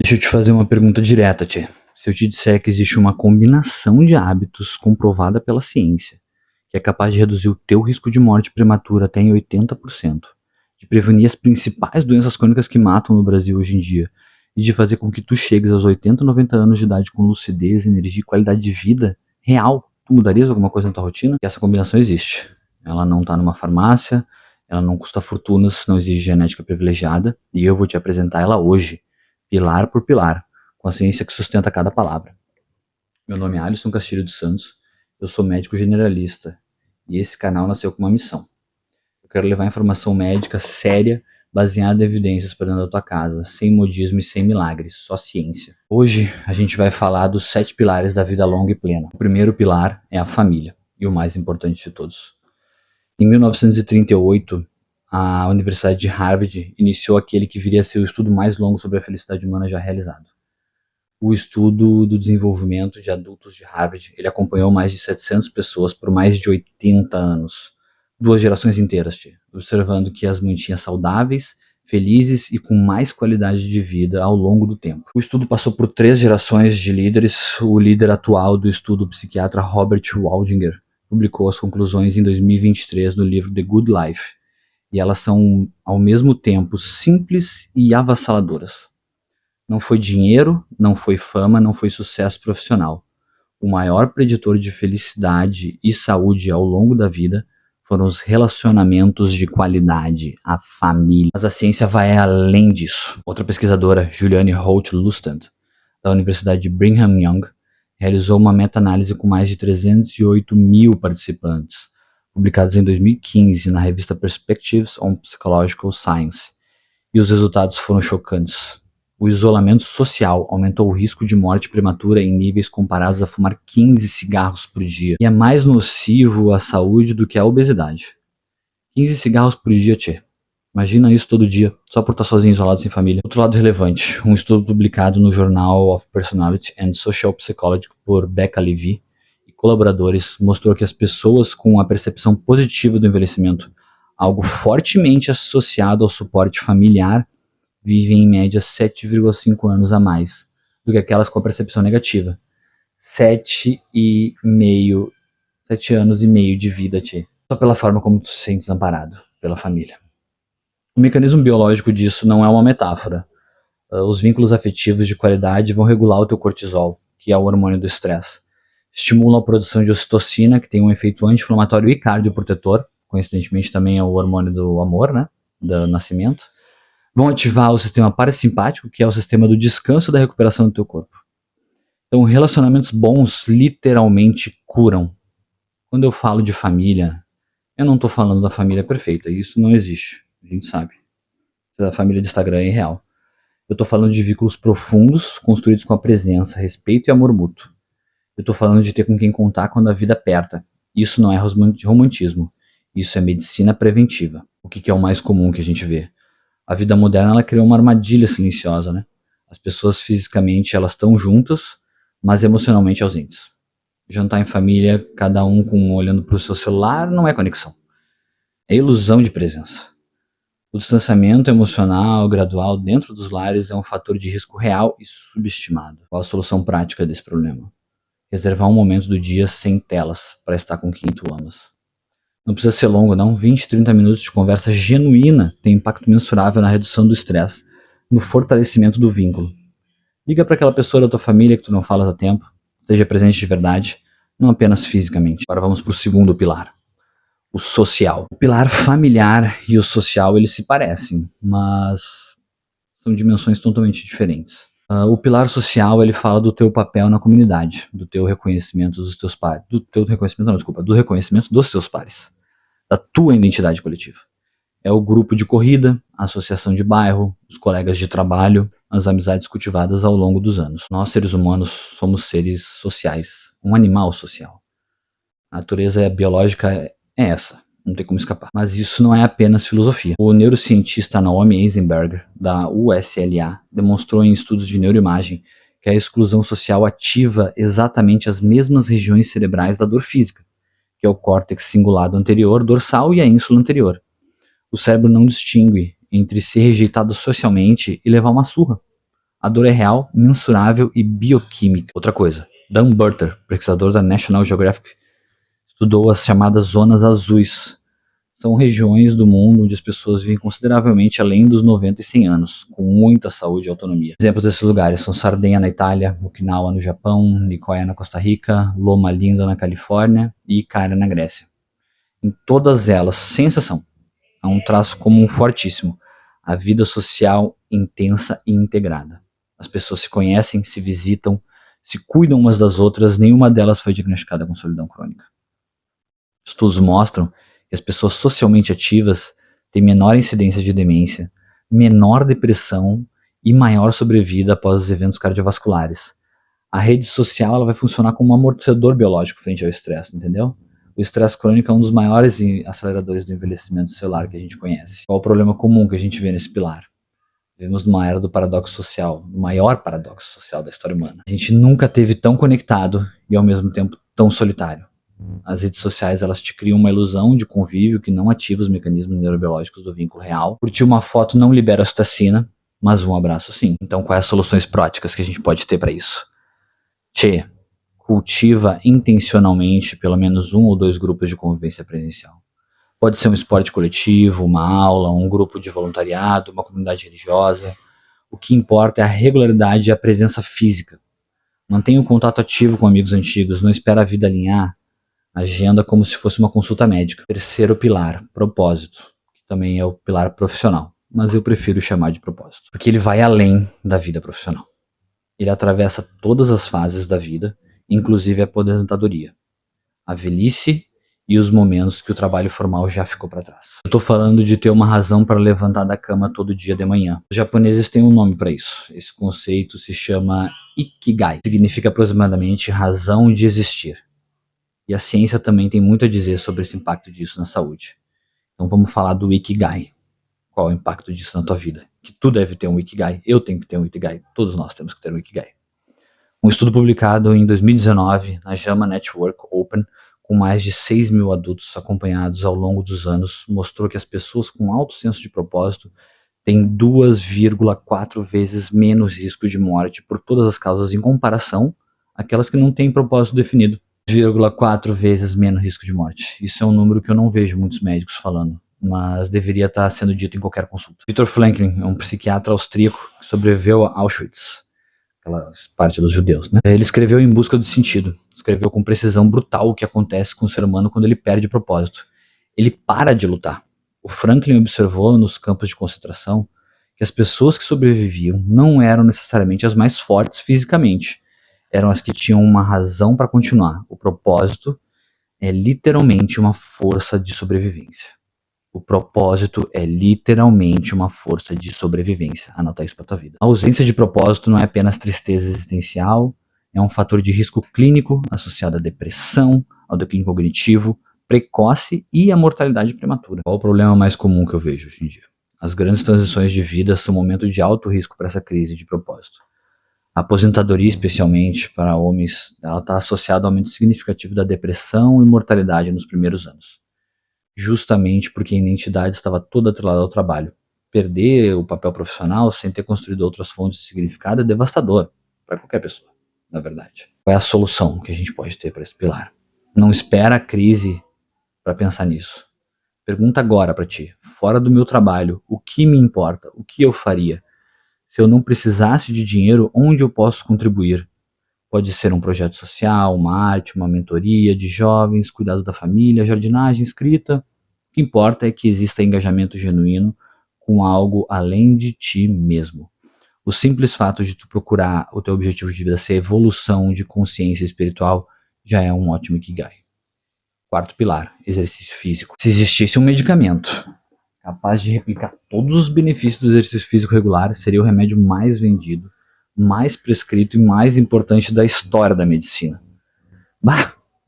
Deixa eu te fazer uma pergunta direta, tchê. Se eu te disser que existe uma combinação de hábitos comprovada pela ciência, que é capaz de reduzir o teu risco de morte prematura até em 80%, de prevenir as principais doenças crônicas que matam no Brasil hoje em dia, e de fazer com que tu chegues aos 80, 90 anos de idade com lucidez, energia e qualidade de vida real, tu mudarias alguma coisa na tua rotina? E essa combinação existe. Ela não tá numa farmácia, ela não custa fortunas, não exige genética privilegiada, e eu vou te apresentar ela hoje, pilar por pilar, com a ciência que sustenta cada palavra. Meu nome é Alisson Castilho dos Santos, eu sou médico generalista e esse canal nasceu com uma missão. Eu quero levar informação médica séria, baseada em evidências para dentro da tua casa, sem modismo e sem milagres, só ciência. Hoje a gente vai falar dos 7 pilares da vida longa e plena. O primeiro pilar é a família, e o mais importante de todos. Em 1938, a Universidade de Harvard iniciou aquele que viria a ser o estudo mais longo sobre a felicidade humana já realizado. O estudo do desenvolvimento de adultos de Harvard, ele acompanhou mais de 700 pessoas por mais de 80 anos. 2 gerações inteiras, observando que as mantinha saudáveis, felizes e com mais qualidade de vida ao longo do tempo. O estudo passou por 3 gerações de líderes. O líder atual do estudo, o psiquiatra Robert Waldinger, publicou as conclusões em 2023 no livro The Good Life. E elas são, ao mesmo tempo, simples e avassaladoras. Não foi dinheiro, não foi fama, não foi sucesso profissional. O maior preditor de felicidade e saúde ao longo da vida foram os relacionamentos de qualidade, a família. Mas a ciência vai além disso. Outra pesquisadora, Juliane Holt-Lustand, da Universidade de Brigham Young, realizou uma meta-análise com mais de 308 mil participantes, publicados em 2015 na revista Perspectives on Psychological Science. E os resultados foram chocantes. O isolamento social aumentou o risco de morte prematura em níveis comparados a fumar 15 cigarros por dia. E é mais nocivo à saúde do que a obesidade. 15 cigarros por dia, tchê. Imagina isso todo dia, só por estar sozinho, isolado, sem família. Outro lado relevante, um estudo publicado no Journal of Personality and Social Psychology por Becca Levy e colaboradores mostrou que as pessoas com a percepção positiva do envelhecimento, algo fortemente associado ao suporte familiar, vivem em média 7,5 anos a mais do que aquelas com a percepção negativa. 7 anos e meio de vida, tchê. Só pela forma como tu se sente desamparado pela família. O mecanismo biológico disso não é uma metáfora. Os vínculos afetivos de qualidade vão regular o teu cortisol, que é o hormônio do estresse. Estimulam a produção de ocitocina, que tem um efeito anti-inflamatório e cardioprotetor. Coincidentemente também é o hormônio do amor, né? Do nascimento. Vão ativar o sistema parasimpático, que é o sistema do descanso e da recuperação do teu corpo. Então, relacionamentos bons literalmente curam. Quando eu falo de família, eu não estou falando da família perfeita. Isso não existe, a gente sabe. A família de Instagram é irreal. Eu estou falando de vínculos profundos, construídos com a presença, respeito e amor mútuo. Eu estou falando de ter com quem contar quando a vida aperta. Isso não é romantismo. Isso é medicina preventiva. O que é o mais comum que a gente vê? A vida moderna, ela criou uma armadilha silenciosa, né? As pessoas fisicamente, elas estão juntas, mas emocionalmente ausentes. Jantar em família, cada um olhando para o seu celular, não é conexão. É ilusão de presença. O distanciamento emocional gradual dentro dos lares é um fator de risco real e subestimado. Qual a solução prática desse problema? Reservar um momento do dia sem telas para estar com quem tu amas. Não precisa ser longo, não. 20, 30 minutos de conversa genuína tem impacto mensurável na redução do estresse, no fortalecimento do vínculo. Liga para aquela pessoa da tua família que tu não falas há tempo, esteja presente de verdade, não apenas fisicamente. Agora vamos para o segundo pilar, o social. O pilar familiar e o social, eles se parecem, mas são dimensões totalmente diferentes. O pilar social, ele fala do teu papel na comunidade, do teu reconhecimento dos teus pares, do reconhecimento dos teus pares, da tua identidade coletiva. É o grupo de corrida, a associação de bairro, os colegas de trabalho, as amizades cultivadas ao longo dos anos. Nós, seres humanos, somos seres sociais, um animal social. A natureza biológica é essa, não tem como escapar. Mas isso não é apenas filosofia. O neurocientista Naomi Eisenberg, da UCLA, demonstrou em estudos de neuroimagem que a exclusão social ativa exatamente as mesmas regiões cerebrais da dor física, que é o córtex cingulado anterior, dorsal e a ínsula anterior. O cérebro não distingue entre ser rejeitado socialmente e levar uma surra. A dor é real, mensurável e bioquímica. Outra coisa, Dan Burter, pesquisador da National Geographic, estudou as chamadas zonas azuis. São regiões do mundo onde as pessoas vivem consideravelmente além dos 90 e 100 anos, com muita saúde e autonomia. Exemplos desses lugares são Sardenha na Itália, Okinawa no Japão, Nicoya na Costa Rica, Loma Linda na Califórnia e Ikaria na Grécia. Em todas elas, sem exceção, há um traço comum fortíssimo: a vida social intensa e integrada. As pessoas se conhecem, se visitam, se cuidam umas das outras, nenhuma delas foi diagnosticada com solidão crônica. Estudos mostram que as pessoas socialmente ativas têm menor incidência de demência, menor depressão e maior sobrevida após os eventos cardiovasculares. A rede social ela vai funcionar como um amortecedor biológico frente ao estresse, entendeu? O estresse crônico é um dos maiores aceleradores do envelhecimento celular que a gente conhece. Qual o problema comum que a gente vê nesse pilar? Vivemos numa era do paradoxo social, o maior paradoxo social da história humana. A gente nunca esteve tão conectado e ao mesmo tempo tão solitário. As redes sociais elas te criam uma ilusão de convívio que não ativa os mecanismos neurobiológicos do vínculo real. Curtir uma foto não libera ocitocina, mas um abraço sim. Então quais as soluções práticas que a gente pode ter para isso? Cultiva intencionalmente pelo menos 1 ou 2 grupos de convivência presencial. Pode ser um esporte coletivo, uma aula, um grupo de voluntariado, uma comunidade religiosa. O que importa é a regularidade e a presença física. Mantenha o contato ativo com amigos antigos, não espera a vida alinhar. Agenda como se fosse uma consulta médica. Terceiro pilar, propósito, que também é o pilar profissional, mas eu prefiro chamar de propósito, porque ele vai além da vida profissional. Ele atravessa todas as fases da vida, inclusive a aposentadoria, a velhice e os momentos que o trabalho formal já ficou para trás. Eu estou falando de ter uma razão para levantar da cama todo dia de manhã. Os japoneses têm um nome para isso. Esse conceito se chama Ikigai. Significa aproximadamente razão de existir. E a ciência também tem muito a dizer sobre esse impacto disso na saúde. Então vamos falar do Ikigai. Qual é o impacto disso na tua vida? Que tu deve ter um Ikigai, eu tenho que ter um Ikigai, todos nós temos que ter um Ikigai. Um estudo publicado em 2019 na JAMA Network Open, com mais de 6 mil adultos acompanhados ao longo dos anos, mostrou que as pessoas com alto senso de propósito têm 2,4 vezes menos risco de morte por todas as causas em comparação àquelas que não têm propósito definido. 2,4 vezes menos risco de morte. Isso é um número que eu não vejo muitos médicos falando, mas deveria estar sendo dito em qualquer consulta. Viktor Frankl é um psiquiatra austríaco que sobreviveu a Auschwitz, aquela parte dos judeus, né? Ele escreveu Em Busca do Sentido. Escreveu com precisão brutal o que acontece com o ser humano quando ele perde propósito. Ele para de lutar. O Franklin observou nos campos de concentração que as pessoas que sobreviviam não eram necessariamente as mais fortes fisicamente, eram as que tinham uma razão para continuar. O propósito é literalmente uma força de sobrevivência. O propósito é literalmente uma força de sobrevivência. Anota isso para tua vida. A ausência de propósito não é apenas tristeza existencial, é um fator de risco clínico associado à depressão, ao declínio cognitivo precoce e à mortalidade prematura. Qual o problema mais comum que eu vejo hoje em dia? As grandes transições de vida são momentos de alto risco para essa crise de propósito. A aposentadoria, especialmente para homens, ela está associada ao aumento significativo da depressão e mortalidade nos primeiros anos. Justamente porque a identidade estava toda atrelada ao trabalho. Perder o papel profissional sem ter construído outras fontes de significado é devastador para qualquer pessoa, na verdade. Qual é a solução que a gente pode ter para esse pilar? Não espera a crise para pensar nisso. Pergunta agora para ti, fora do meu trabalho, o que me importa? O que eu faria? Se eu não precisasse de dinheiro, onde eu posso contribuir? Pode ser um projeto social, uma arte, uma mentoria de jovens, cuidados da família, jardinagem, escrita. O que importa é que exista engajamento genuíno com algo além de ti mesmo. O simples fato de tu procurar o teu objetivo de vida ser evolução de consciência espiritual já é um ótimo Ikigai. Quarto pilar, exercício físico. Se existisse um medicamento capaz de replicar todos os benefícios do exercício físico regular, seria o remédio mais vendido, mais prescrito e mais importante da história da medicina.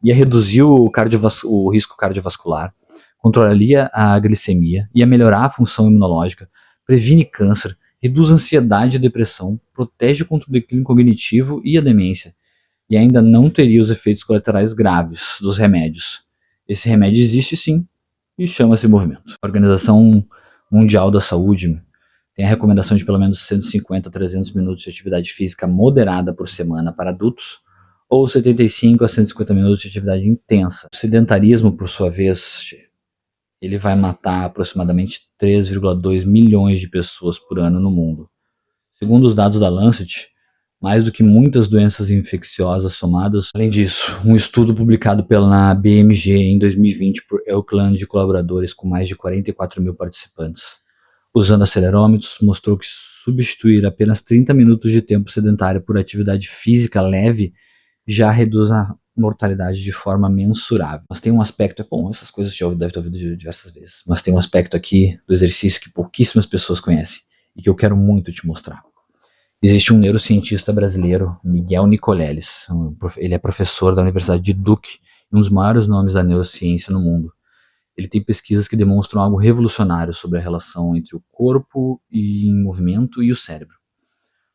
Ia reduzir o risco cardiovascular, controlaria a glicemia, ia melhorar a função imunológica, previne câncer, reduz ansiedade e depressão, protege contra o declínio cognitivo e a demência, e ainda não teria os efeitos colaterais graves dos remédios. Esse remédio existe sim, e chama-se movimento. A Organização Mundial da Saúde Tem a recomendação de pelo menos 150 a 300 minutos de atividade física moderada por semana para adultos, ou 75 a 150 minutos de atividade intensa. O sedentarismo, por sua vez, ele vai matar aproximadamente 3,2 milhões de pessoas por ano no mundo. Segundo os dados da Lancet, mais do que muitas doenças infecciosas somadas. Além disso, um estudo publicado pela BMG em 2020 por Elkland e colaboradores com mais de 44 mil participantes, usando acelerômetros, mostrou que substituir apenas 30 minutos de tempo sedentário por atividade física leve já reduz a mortalidade de forma mensurável. Mas tem um aspecto, essas coisas você já deve ter ouvido diversas vezes, mas tem um aspecto aqui do exercício que pouquíssimas pessoas conhecem e que eu quero muito te mostrar. Existe um neurocientista brasileiro, Miguel Nicoleles. Ele é professor da Universidade de Duke e um dos maiores nomes da neurociência no mundo. Ele tem pesquisas que demonstram algo revolucionário sobre a relação entre o corpo em movimento e o cérebro.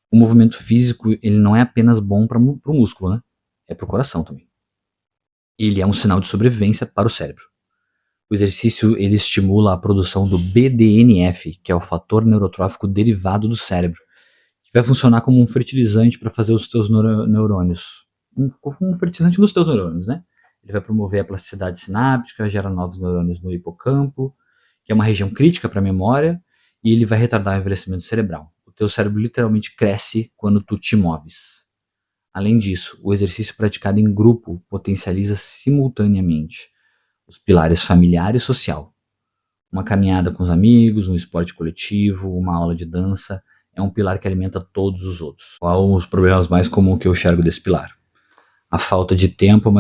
O movimento físico, ele não é apenas bom para o músculo, né? É para o coração também. Ele é um sinal de sobrevivência para o cérebro. O exercício, ele estimula a produção do BDNF, que é o fator neurotrófico derivado do cérebro, que vai funcionar como um fertilizante para fazer os teus neurônios. Um fertilizante dos teus neurônios, né? Ele vai promover a plasticidade sináptica, gera novos neurônios no hipocampo, que é uma região crítica para a memória, e ele vai retardar o envelhecimento cerebral. O teu cérebro literalmente cresce quando tu te moves. Além disso, o exercício praticado em grupo potencializa simultaneamente os pilares familiar e social. Uma caminhada com os amigos, um esporte coletivo, uma aula de dança, é um pilar que alimenta todos os outros. Qual os problemas mais comuns que eu enxergo desse pilar? A falta de tempo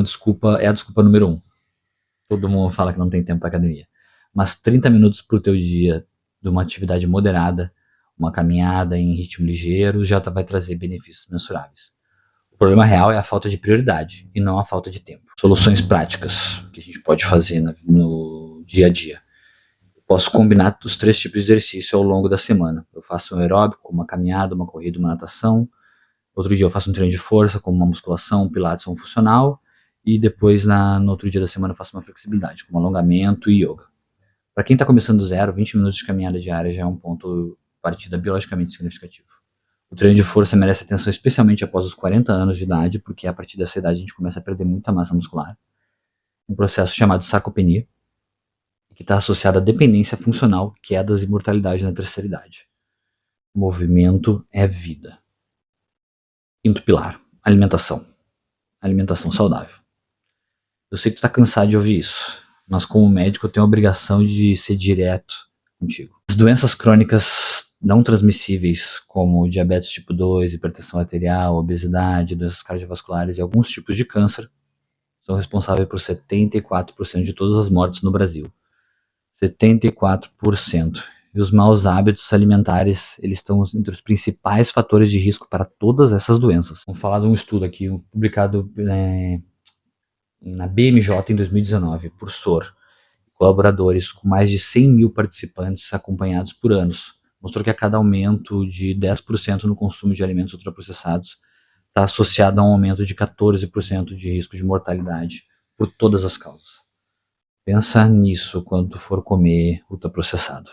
é a desculpa número 1. Todo mundo fala que não tem tempo para academia. Mas 30 minutos para o teu dia de uma atividade moderada, uma caminhada em ritmo ligeiro, já vai trazer benefícios mensuráveis. O problema real é a falta de prioridade e não a falta de tempo. Soluções práticas que a gente pode fazer no dia a dia. Posso combinar os 3 tipos de exercício ao longo da semana. Eu faço um aeróbico, uma caminhada, uma corrida, uma natação. Outro dia eu faço um treino de força, como uma musculação, um pilates ou um funcional. E depois, no outro dia da semana, eu faço uma flexibilidade, como alongamento e yoga. Para quem está começando do zero, 20 minutos de caminhada diária já é um ponto de partida biologicamente significativo. O treino de força merece atenção especialmente após os 40 anos de idade, porque a partir dessa idade a gente começa a perder muita massa muscular. Um processo chamado sarcopenia, que está associado à dependência funcional, quedas e mortalidade na terceira idade. Movimento é vida. Quinto pilar, alimentação. Alimentação saudável. Eu sei que tu tá cansado de ouvir isso, mas como médico eu tenho a obrigação de ser direto contigo. As doenças crônicas não transmissíveis, como diabetes tipo 2, hipertensão arterial, obesidade, doenças cardiovasculares e alguns tipos de câncer, são responsáveis por 74% de todas as mortes no Brasil. 74%. E os maus hábitos alimentares, eles estão entre os principais fatores de risco para todas essas doenças. Vamos falar de um estudo aqui, publicado na BMJ em 2019, por SOR, colaboradores com mais de 100 mil participantes acompanhados por anos. Mostrou que a cada aumento de 10% no consumo de alimentos ultraprocessados está associado a um aumento de 14% de risco de mortalidade por todas as causas. Pensa nisso quando tu for comer ultraprocessado.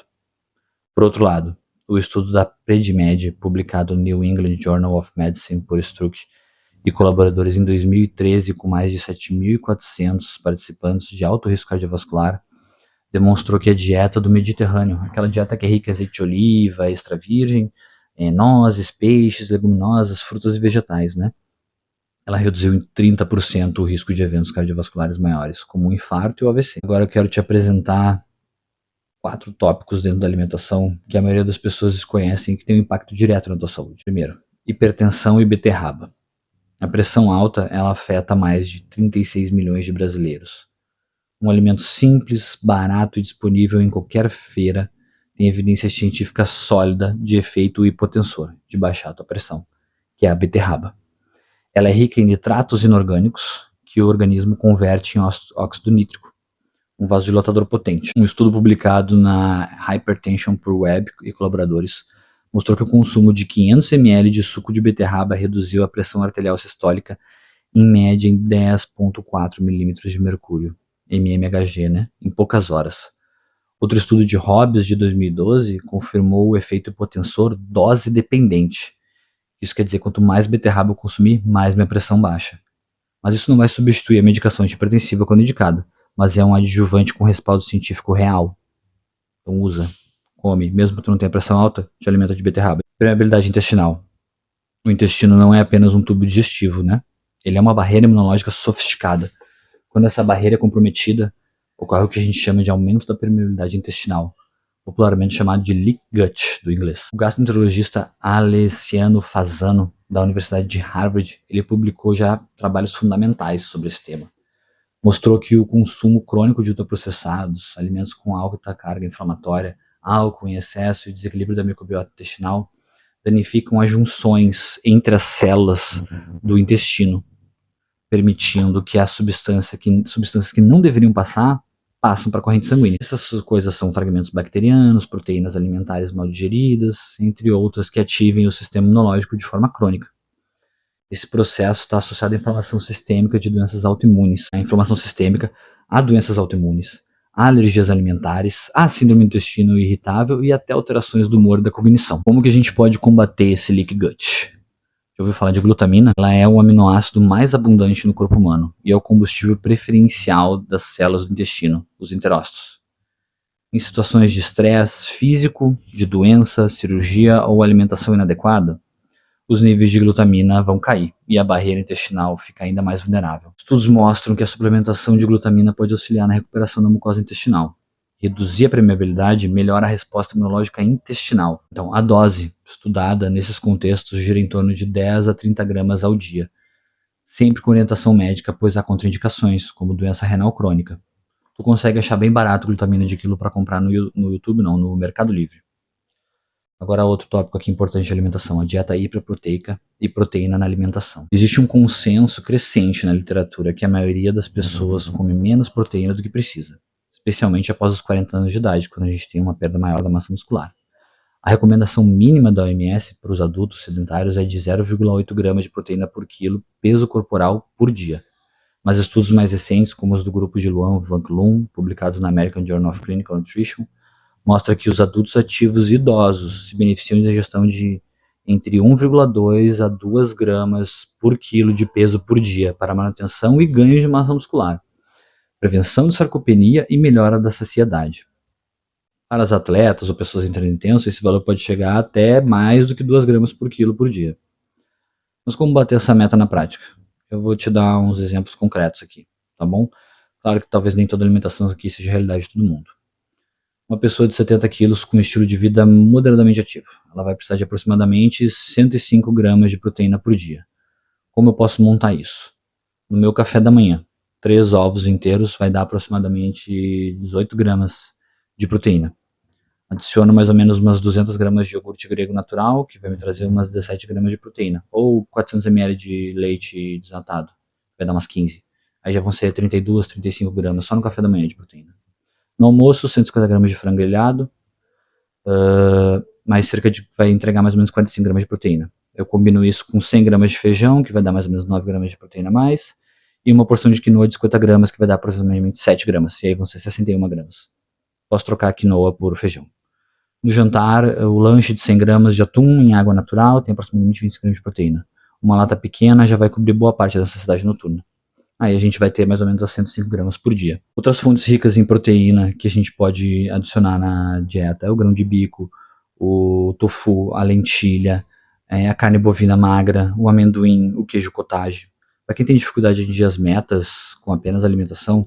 Por outro lado, o estudo da PredMed, publicado no New England Journal of Medicine por Struck e colaboradores em 2013, com mais de 7.400 participantes de alto risco cardiovascular, demonstrou que a dieta do Mediterrâneo, aquela dieta que é rica em azeite de oliva, extra virgem, nozes, peixes, leguminosas, frutas e vegetais, né? Ela reduziu em 30% o risco de eventos cardiovasculares maiores, como o infarto e o AVC. Agora eu quero te apresentar 4 tópicos dentro da alimentação que a maioria das pessoas desconhecem e que tem um impacto direto na tua saúde. Primeiro, hipertensão e beterraba. A pressão alta, ela afeta mais de 36 milhões de brasileiros. Um alimento simples, barato e disponível em qualquer feira tem evidência científica sólida de efeito hipotensor, de baixar a tua pressão, que é a beterraba. Ela é rica em nitratos inorgânicos que o organismo converte em óxido nítrico, um vasodilatador potente. Um estudo publicado na Hypertension per Web e colaboradores mostrou que o consumo de 500 ml de suco de beterraba reduziu a pressão arterial sistólica em média em 10,4 milímetros de mercúrio, mmHg, né, em poucas horas. Outro estudo de Hobbes, de 2012, confirmou o efeito hipotensor dose dependente. Isso quer dizer, quanto mais beterraba eu consumir, mais minha pressão baixa. Mas isso não vai substituir a medicação antihipertensiva quando indicada, mas é um adjuvante com respaldo científico real. Então usa, come, mesmo que tu não tenha pressão alta, te alimenta de beterraba. Permeabilidade intestinal. O intestino não é apenas um tubo digestivo, né? Ele é uma barreira imunológica sofisticada. Quando essa barreira é comprometida, ocorre o que a gente chama de aumento da permeabilidade intestinal, popularmente chamado de leak gut, do inglês. O gastroenterologista Alessiano Fasano, da Universidade de Harvard, ele publicou já trabalhos fundamentais sobre esse tema. Mostrou que o consumo crônico de ultraprocessados, alimentos com alta carga inflamatória, álcool em excesso e desequilíbrio da microbiota intestinal danificam as junções entre as células do intestino, permitindo que substâncias que não deveriam passam para a corrente sanguínea. Essas coisas são fragmentos bacterianos, proteínas alimentares mal digeridas, entre outras que ativem o sistema imunológico de forma crônica. Esse processo está associado à inflamação sistêmica de doenças autoimunes, à inflamação sistêmica, a doenças autoimunes, a alergias alimentares, a síndrome do intestino irritável e até alterações do humor e da cognição. Como que a gente pode combater esse leak gut? Já ouviu falar de glutamina? Ela é o aminoácido mais abundante no corpo humano e é o combustível preferencial das células do intestino, os enterócitos. Em situações de estresse físico, de doença, cirurgia ou alimentação inadequada, os níveis de glutamina vão cair e a barreira intestinal fica ainda mais vulnerável. Estudos mostram que a suplementação de glutamina pode auxiliar na recuperação da mucosa intestinal. Reduzir a permeabilidade melhora a resposta imunológica intestinal. Então, a dose estudada nesses contextos gira em torno de 10 a 30 gramas ao dia, sempre com orientação médica, pois há contraindicações, como doença renal crônica. Tu consegue achar bem barato glutamina de quilo para comprar no YouTube, não, no Mercado Livre. Agora, outro tópico aqui importante de alimentação, a dieta hiperproteica e proteína na alimentação. Existe um consenso crescente na literatura que a maioria das pessoas come menos proteína do que precisa, especialmente após os 40 anos de idade, quando a gente tem uma perda maior da massa muscular. A recomendação mínima da OMS para os adultos sedentários é de 0,8 gramas de proteína por quilo peso corporal por dia. Mas estudos mais recentes, como os do grupo de Luan Van Loon, publicados na American Journal of Clinical Nutrition, mostra que os adultos ativos e idosos se beneficiam da ingestão de entre 1,2 a 2 gramas por quilo de peso por dia para manutenção e ganho de massa muscular, prevenção de sarcopenia e melhora da saciedade. Para as atletas ou pessoas em treino intenso, esse valor pode chegar até mais do que 2 gramas por quilo por dia. Mas como bater essa meta na prática? Eu vou te dar uns exemplos concretos aqui, tá bom? Claro que talvez nem toda alimentação aqui seja a realidade de todo mundo. Uma pessoa de 70 quilos com estilo de vida moderadamente ativo. Ela vai precisar de aproximadamente 105 gramas de proteína por dia. Como eu posso montar isso? No meu café da manhã, 3 ovos inteiros vai dar aproximadamente 18 gramas de proteína. Adiciono mais ou menos umas 200 gramas de iogurte grego natural, que vai me trazer umas 17 gramas de proteína. Ou 400 ml de leite desnatado, vai dar umas 15. Aí já vão ser 32, 35 gramas só no café da manhã de proteína. No almoço, 150 gramas de frango grelhado, mais vai entregar mais ou menos 45 gramas de proteína. Eu combino isso com 100 gramas de feijão, que vai dar mais ou menos 9 gramas de proteína a mais, e uma porção de quinoa de 50 gramas, que vai dar aproximadamente 7 gramas, e aí vão ser 61 gramas. Posso trocar a quinoa por feijão. No jantar, o lanche de 100 gramas de atum em água natural tem aproximadamente 25 gramas de proteína. Uma lata pequena já vai cobrir boa parte da saciedade noturna. Aí a gente vai ter mais ou menos 105 gramas por dia. Outras fontes ricas em proteína que a gente pode adicionar na dieta é o grão de bico, o tofu, a lentilha, a carne bovina magra, o amendoim, o queijo cottage. Para quem tem dificuldade de atingir as metas com apenas alimentação,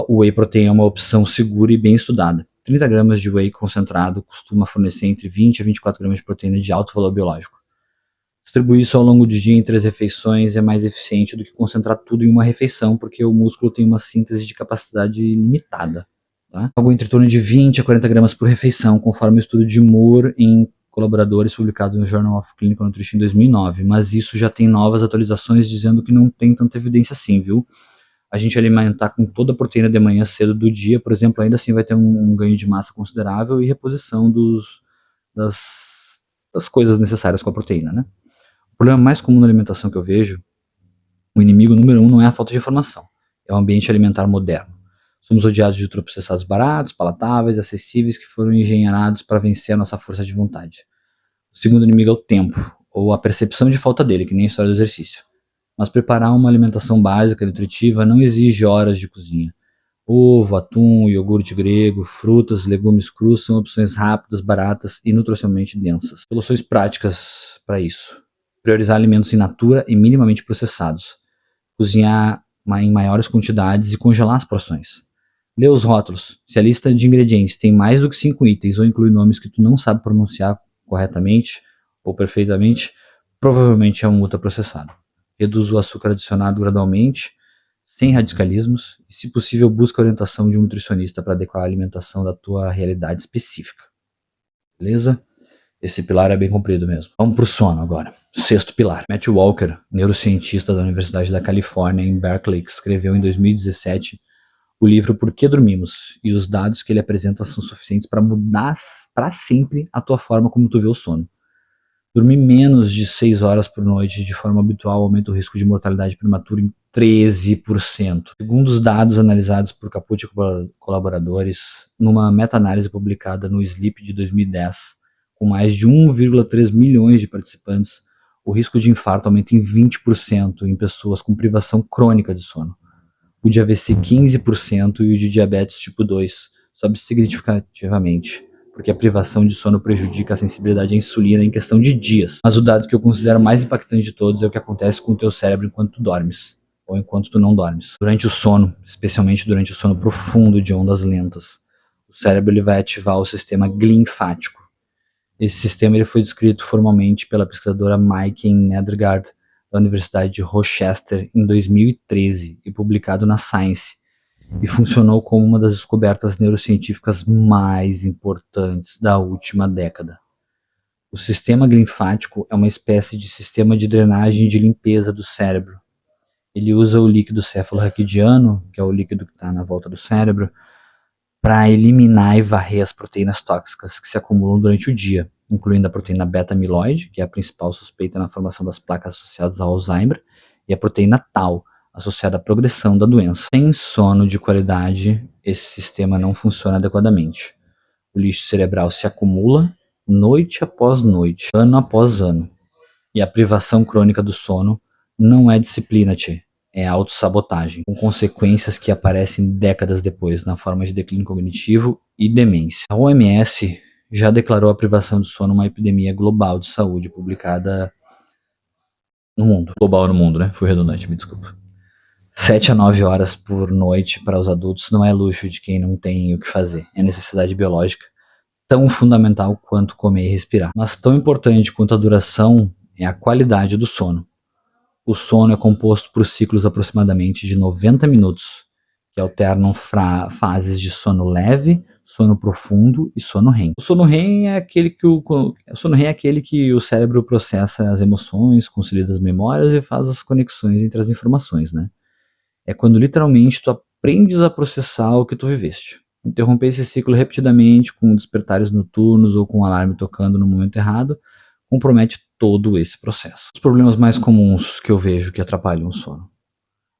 o whey protein é uma opção segura e bem estudada. 30 gramas de whey concentrado costuma fornecer entre 20 a 24 gramas de proteína de alto valor biológico. Distribuir isso ao longo do dia em 3 refeições é mais eficiente do que concentrar tudo em uma refeição, porque o músculo tem uma síntese de capacidade limitada. Tá? Algo entre torno de 20 a 40 gramas por refeição, conforme o estudo de Moore em colaboradores publicado no Journal of Clinical Nutrition em 2009, mas isso já tem novas atualizações dizendo que não tem tanta evidência assim, viu? A gente alimentar com toda a proteína de manhã cedo do dia, por exemplo, ainda assim vai ter um ganho de massa considerável e reposição das coisas necessárias com a proteína, né? O problema mais comum na alimentação que eu vejo, o inimigo número 1 não é a falta de informação, é o ambiente alimentar moderno. Somos rodeados de ultraprocessados baratos, palatáveis, acessíveis, que foram engenhados para vencer a nossa força de vontade. O segundo inimigo é o tempo, ou a percepção de falta dele, que nem a história do exercício. Mas preparar uma alimentação básica, nutritiva, não exige horas de cozinha. Ovo, atum, iogurte grego, frutas, legumes crus são opções rápidas, baratas e nutricionalmente densas. Soluções práticas para isso. Priorizar alimentos in natura e minimamente processados. Cozinhar em maiores quantidades e congelar as porções. Lê os rótulos. Se a lista de ingredientes tem mais do que 5 itens ou inclui nomes que tu não sabe pronunciar corretamente ou perfeitamente, provavelmente é um ultraprocessado. Reduz o açúcar adicionado gradualmente, sem radicalismos, e se possível busca a orientação de um nutricionista para adequar a alimentação da tua realidade específica. Beleza? Esse pilar é bem comprido mesmo. Vamos pro sono agora. Sexto pilar. Matthew Walker, neurocientista da Universidade da Califórnia em Berkeley, que escreveu em 2017 o livro Por que Dormimos, e os dados que ele apresenta são suficientes para mudar para sempre a tua forma como tu vê o sono. Dormir menos de 6 horas por noite de forma habitual aumenta o risco de mortalidade prematura em 13%. Segundo os dados analisados por Caput e colaboradores, numa meta-análise publicada no Sleep de 2010, com mais de 1,3 milhões de participantes, o risco de infarto aumenta em 20% em pessoas com privação crônica de sono. O de AVC 15% e o de diabetes tipo 2 sobe significativamente, porque a privação de sono prejudica a sensibilidade à insulina em questão de dias. Mas o dado que eu considero mais impactante de todos é o que acontece com o teu cérebro enquanto tu dormes, ou enquanto tu não dormes. Durante o sono, especialmente durante o sono profundo de ondas lentas, o cérebro ele vai ativar o sistema linfático. Esse sistema ele foi descrito formalmente pela pesquisadora Maiken Nedergaard, da Universidade de Rochester, em 2013 e publicado na Science, e funcionou como uma das descobertas neurocientíficas mais importantes da última década. O sistema linfático é uma espécie de sistema de drenagem e de limpeza do cérebro. Ele usa o líquido cefalorraquidiano, que é o líquido que está na volta do cérebro, para eliminar e varrer as proteínas tóxicas que se acumulam durante o dia, incluindo a proteína beta-amiloide, que é a principal suspeita na formação das placas associadas ao Alzheimer, e a proteína tau, associada à progressão da doença. Sem sono de qualidade, esse sistema não funciona adequadamente. O lixo cerebral se acumula noite após noite, ano após ano. E a privação crônica do sono não é disciplina, tchê. É autossabotagem, com consequências que aparecem décadas depois, na forma de declínio cognitivo e demência. A OMS já declarou a privação de sono uma epidemia global de saúde, publicada no mundo. Global no mundo, né? Fui redundante, me desculpa. 7 a 9 horas por noite para os adultos não é luxo de quem não tem o que fazer. É necessidade biológica tão fundamental quanto comer e respirar. Mas tão importante quanto a duração é a qualidade do sono. O sono é composto por ciclos aproximadamente de 90 minutos, que alternam fases de sono leve, sono profundo e sono REM. O sono REM é aquele que o cérebro processa as emoções, concilia as memórias e faz as conexões entre as informações, né? É quando literalmente tu aprendes a processar o que tu viveste. Interromper esse ciclo repetidamente com despertares noturnos ou com o alarme tocando no momento errado compromete todo esse processo. Os problemas mais comuns que eu vejo que atrapalham o sono: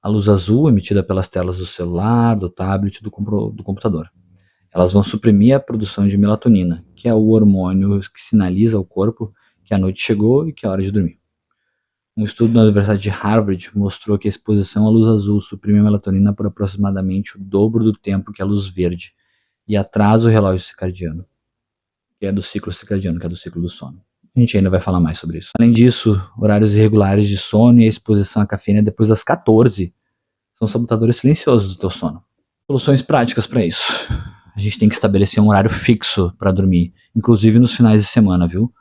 a luz azul emitida pelas telas do celular, do tablet, do computador. Elas vão suprimir a produção de melatonina, que é o hormônio que sinaliza ao corpo que a noite chegou e que é hora de dormir. Um estudo da Universidade de Harvard mostrou que a exposição à luz azul suprime a melatonina por aproximadamente o dobro do tempo que a luz verde e atrasa o relógio circadiano, que é do ciclo circadiano, que é do ciclo do sono. A gente ainda vai falar mais sobre isso. Além disso, horários irregulares de sono e a exposição à cafeína depois das 14 são sabotadores silenciosos do teu sono. Soluções práticas para isso: a gente tem que estabelecer um horário fixo para dormir, inclusive nos finais de semana, viu?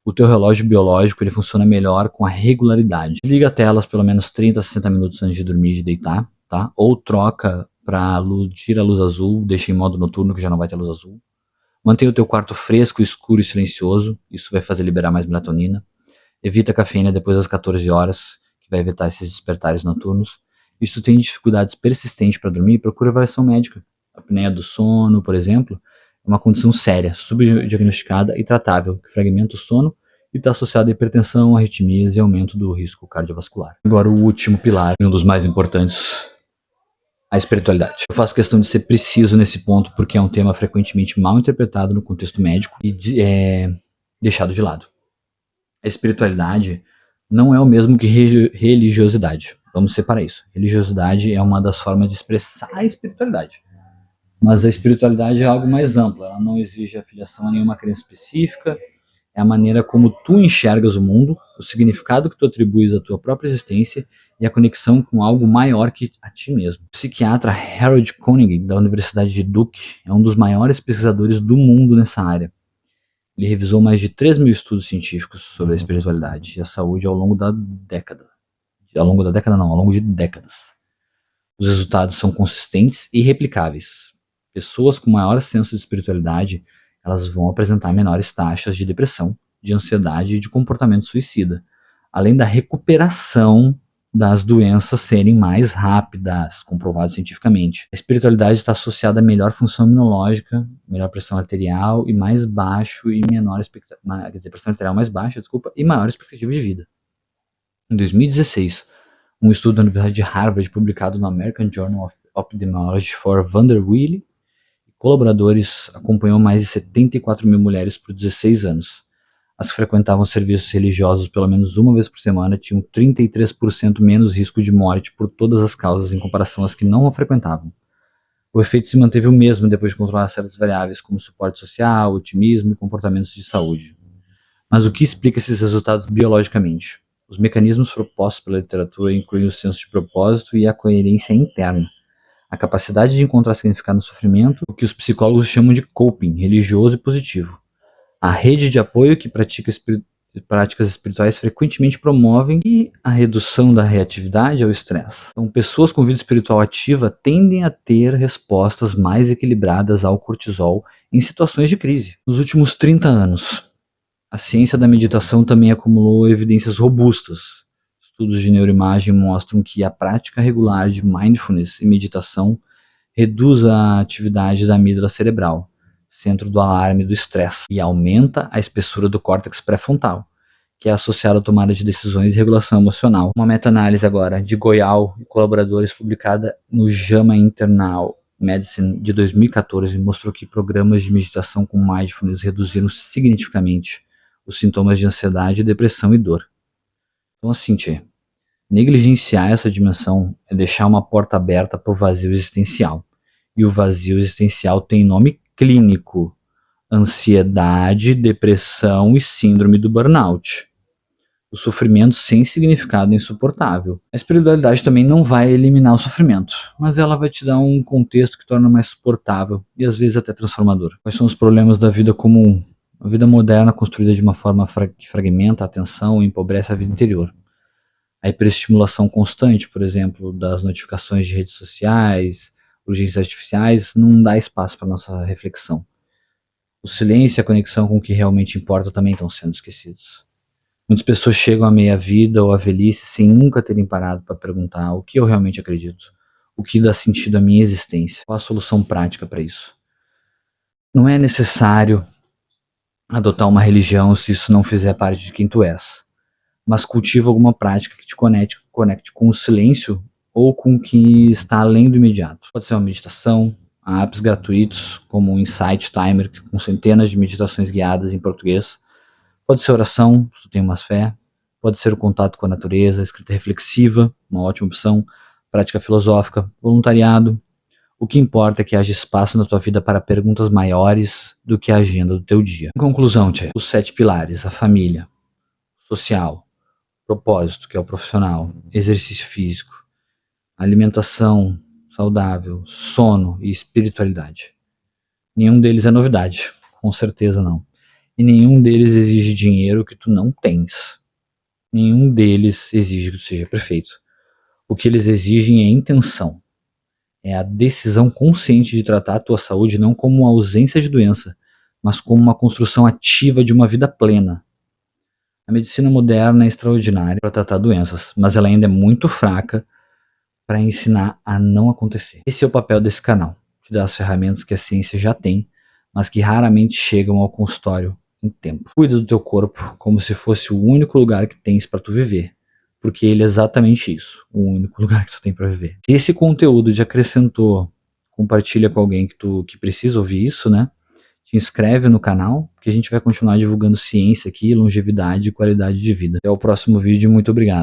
O teu relógio biológico ele funciona melhor com a regularidade. Desliga telas pelo menos 30 a 60 minutos antes de dormir e de deitar, tá? Ou troca para tira a luz azul, deixa em modo noturno que já não vai ter luz azul. Mantenha o teu quarto fresco, escuro e silencioso, isso vai fazer liberar mais melatonina. Evita a cafeína depois das 14 horas, que vai evitar esses despertares noturnos. E se tu tem dificuldades persistentes para dormir, procura avaliação médica. A apneia do sono, por exemplo, é uma condição séria, subdiagnosticada e tratável, que fragmenta o sono e está associada a hipertensão, arritmias e aumento do risco cardiovascular. Agora o último pilar, um dos mais importantes, A espiritualidade. Eu faço questão de ser preciso nesse ponto porque é um tema frequentemente mal interpretado no contexto médico e deixado de lado. A espiritualidade não é o mesmo que religiosidade. Vamos separar isso. Religiosidade é uma das formas de expressar a espiritualidade. Mas a espiritualidade é algo mais amplo. Ela não exige afiliação a nenhuma crença específica. É a maneira como tu enxergas o mundo, o significado que tu atribuis à tua própria existência e a conexão com algo maior que a ti mesmo. O psiquiatra Harold Koenig, da Universidade de Duke, é um dos maiores pesquisadores do mundo nessa área. Ele revisou mais de 3.000 estudos científicos sobre a espiritualidade e a saúde ao longo da década. Ao longo de décadas. Os resultados são consistentes e replicáveis. Pessoas com maior senso de espiritualidade, elas vão apresentar menores taxas de depressão, de ansiedade e de comportamento suicida, além da recuperação das doenças serem mais rápidas, comprovado cientificamente. A espiritualidade está associada a melhor função imunológica, melhor pressão arterial e mais baixo e menor pressão arterial mais baixa, e maior expectativa de vida. Em 2016, um estudo da Universidade de Harvard, publicado no American Journal of Epidemiology for Vanderbilt e colaboradores, acompanhou mais de 74.000 mulheres por 16 anos. As que frequentavam serviços religiosos pelo menos uma vez por semana tinham 33% menos risco de morte por todas as causas em comparação às que não a frequentavam. O efeito se manteve o mesmo depois de controlar certas variáveis como suporte social, otimismo e comportamentos de saúde. Mas o que explica esses resultados biologicamente? Os mecanismos propostos pela literatura incluem o senso de propósito e a coerência interna, a capacidade de encontrar significado no sofrimento, o que os psicólogos chamam de coping, religioso e positivo. A rede de apoio que práticas espirituais frequentemente promovem e a redução da reatividade ao estresse. Então, pessoas com vida espiritual ativa tendem a ter respostas mais equilibradas ao cortisol em situações de crise. Nos últimos 30 anos, a ciência da meditação também acumulou evidências robustas. Estudos de neuroimagem mostram que a prática regular de mindfulness e meditação reduz a atividade da amígdala cerebral, centro do alarme do estresse, e aumenta a espessura do córtex pré-frontal, que é associado à tomada de decisões e regulação emocional. Uma meta-análise agora de Goyal e colaboradores publicada no JAMA Internal Medicine de 2014 mostrou que programas de meditação com mindfulness reduziram significativamente os sintomas de ansiedade, depressão e dor. Então assim, negligenciar essa dimensão é deixar uma porta aberta para o vazio existencial. E o vazio existencial tem nome clínico: ansiedade, depressão e síndrome do burnout. O sofrimento sem significado é insuportável. A espiritualidade também não vai eliminar o sofrimento, mas ela vai te dar um contexto que torna mais suportável e às vezes até transformador. Quais são os problemas da vida comum? A vida moderna construída de uma forma que fragmenta a atenção e empobrece a vida interior. A hiperestimulação constante, por exemplo, das notificações de redes sociais, urgências artificiais, não dá espaço para nossa reflexão. O silêncio e a conexão com o que realmente importa também estão sendo esquecidos. Muitas pessoas chegam à meia-vida ou à velhice sem nunca terem parado para perguntar o que eu realmente acredito, o que dá sentido à minha existência, qual a solução prática para isso. Não é necessário adotar uma religião se isso não fizer parte de quem tu és, mas cultiva alguma prática que te conecte com o silêncio ou com o que está além do imediato. Pode ser uma meditação, há apps gratuitos como o Insight Timer, com centenas de meditações guiadas em português. Pode ser oração, se tu tem uma fé. Pode ser o contato com a natureza, escrita reflexiva, uma ótima opção, prática filosófica, voluntariado. O que importa é que haja espaço na tua vida para perguntas maiores do que a agenda do teu dia. Em conclusão, os 7 pilares: a família, social, propósito, que é o profissional, exercício físico, alimentação saudável, sono e espiritualidade. Nenhum deles é novidade, com certeza não. E nenhum deles exige dinheiro que tu não tens. Nenhum deles exige que tu seja perfeito. O que eles exigem é intenção. É a decisão consciente de tratar a tua saúde não como uma ausência de doença, mas como uma construção ativa de uma vida plena. A medicina moderna é extraordinária para tratar doenças, mas ela ainda é muito fraca para ensinar a não acontecer. Esse é o papel desse canal, te dar as ferramentas que a ciência já tem, mas que raramente chegam ao consultório em tempo. Cuida do teu corpo como se fosse o único lugar que tens para tu viver, porque ele é exatamente isso, o único lugar que tu tem para viver. Se esse conteúdo te acrescentou, compartilha com alguém que precisa ouvir isso, né? Te inscreve no canal, que a gente vai continuar divulgando ciência aqui, longevidade e qualidade de vida. Até o próximo vídeo, muito obrigado.